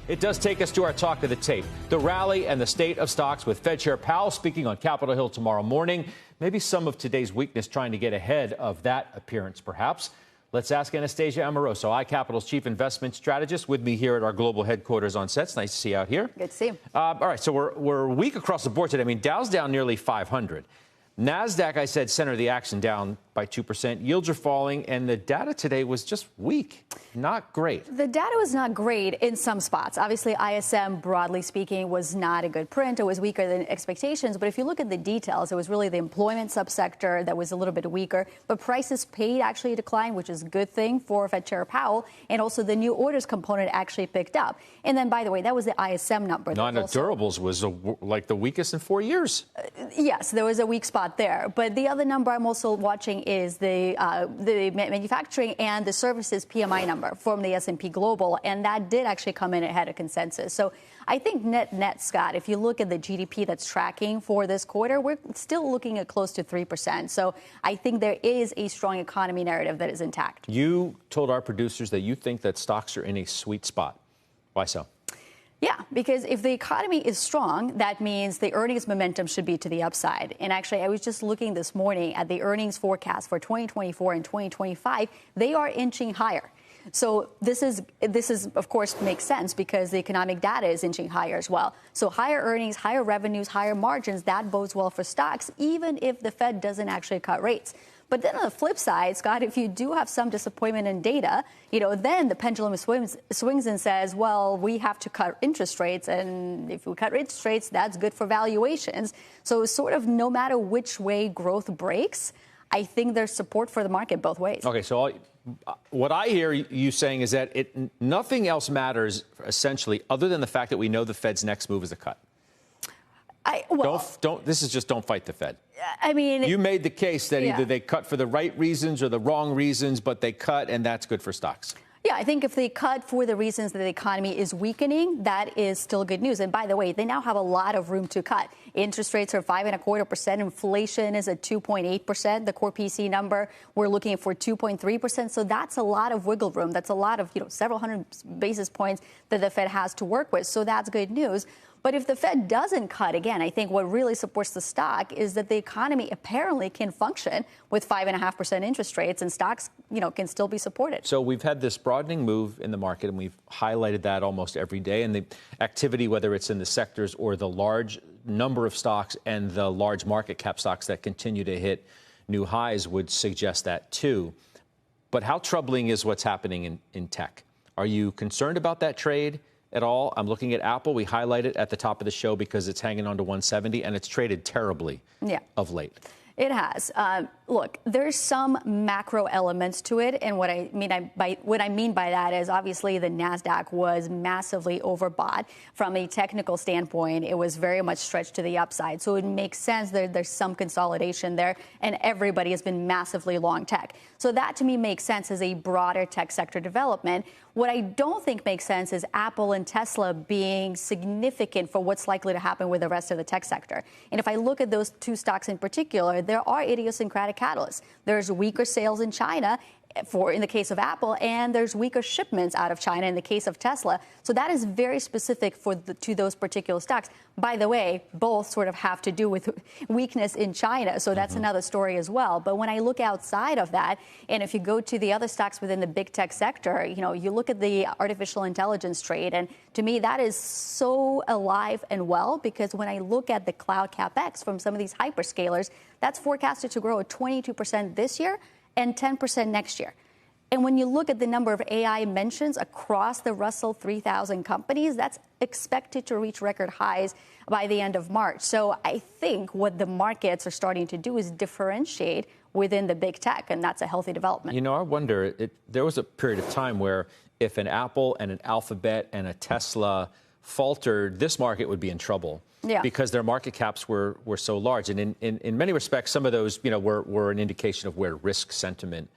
It does take us to our talk of the tape, the rally and the state of stocks with Fed Chair Powell speaking on Capitol Hill tomorrow morning. Maybe some of today's weakness trying to get ahead of that appearance, perhaps. Let's ask Anastasia Amoroso, iCapital's chief investment strategist, with me here at our global headquarters on set. It's nice to see you out here. Good to see you. All right, so we're weak across the board today. I mean, Dow's down nearly 500. NASDAQ, I said, center of the action, down by 2%. Yields are falling, and the data today was just weak. Not great. The data was not great in some spots. Obviously, ISM, broadly speaking, was not a good print. It was weaker than expectations. But if you look at the details, it was really the employment subsector that was a little bit weaker. But prices paid actually declined, which is a good thing for Fed Chair Powell. And also the new orders component actually picked up. And then, by the way, that was the ISM number. Non-durables was like the weakest in 4 years. Yes, there was a weak spot there. But the other number I'm also watching is the manufacturing and the services PMI number from the S&P Global, and that did actually come in ahead of consensus. So I think net, Scott, if you look at the GDP that's tracking for this quarter, we're still looking at close to 3%. So I think there is a strong economy narrative that is intact. You told our producers that you think that stocks are in a sweet spot. Why so? Yeah, because if the economy is strong, that means the earnings momentum should be to the upside. And actually, I was just looking this morning at the earnings forecast for 2024 and 2025. They are inching higher. So this is, of course, makes sense because the economic data is inching higher as well. So higher earnings, higher revenues, higher margins, that bodes well for stocks, even if the Fed doesn't actually cut rates. But then on the flip side, Scott, if you do have some disappointment in data, then the pendulum swings and says, well, we have to cut interest rates. And if we cut interest rates, that's good for valuations. So sort of no matter which way growth breaks, I think there's support for the market both ways. OK, so what I hear you saying is that nothing else matters, essentially, other than the fact that we know the Fed's next move is a cut. Don't fight the Fed. I mean, you made the case that either they cut for the right reasons or the wrong reasons, but they cut, and that's good for stocks. Yeah, I think if they cut for the reasons that the economy is weakening, that is still good news. And by the way, they now have a lot of room to cut. Interest rates are 5.25%. Inflation is at 2.8%. The core PC number, we're looking for 2.3%. So that's a lot of wiggle room. That's a lot of, several hundred basis points that the Fed has to work with. So that's good news. But if the Fed doesn't cut, again, I think what really supports the stock is that the economy apparently can function with 5.5% interest rates, and stocks, can still be supported. So we've had this broadening move in the market, and we've highlighted that almost every day. And the activity, whether it's in the sectors or the large number of stocks and the large market cap stocks that continue to hit new highs, would suggest that too. But how troubling is what's happening in tech? Are you concerned about that trade at all? I'm looking at Apple. We highlight it at the top of the show because it's hanging on to 170, and it's traded terribly of late. It has. Look, there's some macro elements to it, and what I mean by that is obviously the Nasdaq was massively overbought. From a technical standpoint, it was very much stretched to the upside. So it makes sense that there's some consolidation there, and everybody has been massively long tech. So that to me makes sense as a broader tech sector development. What I don't think makes sense is Apple and Tesla being significant for what's likely to happen with the rest of the tech sector. And if I look at those two stocks in particular, there are idiosyncratic catalysts. There's weaker sales in China in the case of Apple, and there's weaker shipments out of China in the case of Tesla. So that is very specific to those particular stocks. By the way, both sort of have to do with weakness in China. So that's another story as well. But when I look outside of that, and if you go to the other stocks within the big tech sector, you look at the artificial intelligence trade. And to me, that is so alive and well, because when I look at the cloud CapEx from some of these hyperscalers, that's forecasted to grow at 22% this year and 10% next year. And when you look at the number of AI mentions across the Russell 3000 companies, that's expected to reach record highs by the end of March. So I think what the markets are starting to do is differentiate within the big tech, and that's a healthy development. I wonder, there was a period of time where if an Apple and an Alphabet and a Tesla faltered, this market would be in trouble. Yeah. Because their market caps were so large. And in many respects, some of those, were an indication of where risk sentiment